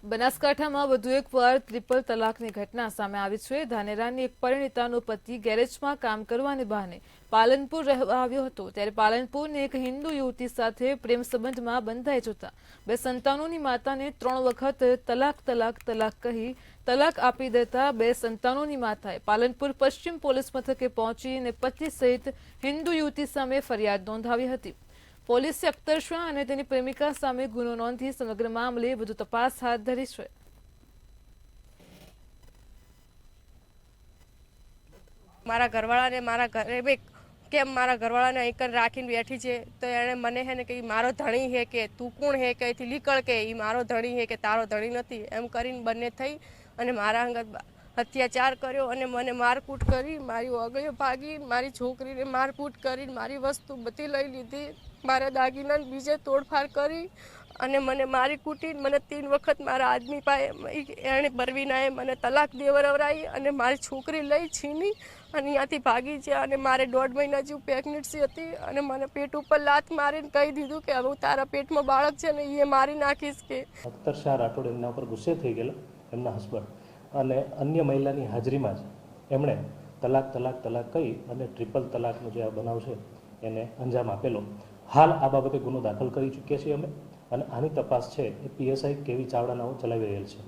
બનાસકાંઠામાં વધુ એકવાર ટ્રિપલ તલાકની ઘટના સામે આવી છે। ધાનેરાની એક પરિણીતાનો પતિ ગેરેજમાં કામ કરવાને બહાને પાલનપુર રહેવા આવ્યો હતો, ત્યારે પાલનપુરની એક હિન્દુ યુવતી સાથે પ્રેમ સંબંધમાં બંધાઈ જતા બે સંતાનોની માતાને 3 વખત તલાક કહી તલાક આપી દેતા બે સંતાનોની માતાએ પાલનપુર પશ્ચિમ પોલીસ મથકે પહોંચીને પતિ સહિત હિન્દુ યુવતી સામે ફરિયાદ નોંધાવી હતી। પોલીસે અખ્તર શાહ અને તેની પ્રેમિકા સામે ગુનો નોંધી સમગ્ર મામલે વધુ તપાસ હાથ ધરી છે। મારા ઘરવાળાને મારા ઘરે કેમ મારા ઘરવાળાને અહીં રાખીને બેઠી છે, તો એણે મને હે ને કે મારો ધણી હે કે તું કોણ હે કે અહીંથી નીકળ કે એ મારો ધણી હે કે તારો ધણી નથી એમ કરીને બંને થઈ અને મારા અંગત અત્યાચાર કર્યો અને મને મારકૂટ કરી, મારી ઓગળીઓ ભાગી, મારી છોકરીને મારકૂટ કરી, મારી વસ્તુ બધી લઈ લીધી, મારા દાગીના બીજે તોડફાડ કરી અને મને મારી કૂટી મને 3 વખત મારા આદમી પાસે એણે પરવીનાએ મને તલાક દેવરાવી અને મારી છોકરી લઈ છીની અને ત્યાંથી ભાગી છે અને મારે 1.5 મહિના જેવું પ્રેગ્નન્સી હતી અને મને પેટ ઉપર લાત મારીને કહી દીધું કે હવે તારા પેટમાં બાળક છે ને એ મારી નાખીશ કે અખ્તર શાહ રાઠોડ એમના ઉપર ગુસ્સે થઈ ગયેલા એમના હસબન્ડ અને અન્ય મહિલાની હાજરીમાં જ એમણે તલાક કહી અને ટ્રિપલ તલાકનો જે આ બનાવ છે એને અંજામ આપેલો। હાલ આ બાબતે ગુનો દાખલ કરી ચૂક્યા છીએ અમે અને આની તપાસ છે એ પીએસઆઈ કેવી ચાવડાનાઓ ચલાવી રહેલ છે।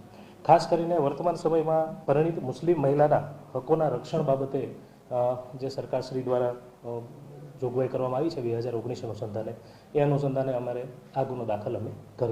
ખાસ કરીને વર્તમાન સમયમાં પરિણીત મુસ્લિમ મહિલાના હકોના રક્ષણ બાબતે જે સરકારશ્રી દ્વારા જોગવાઈ કરવામાં આવી છે 2019 અનુસંધાને એ અનુસંધાને અમારે આ ગુનો દાખલ અમે કર્યો।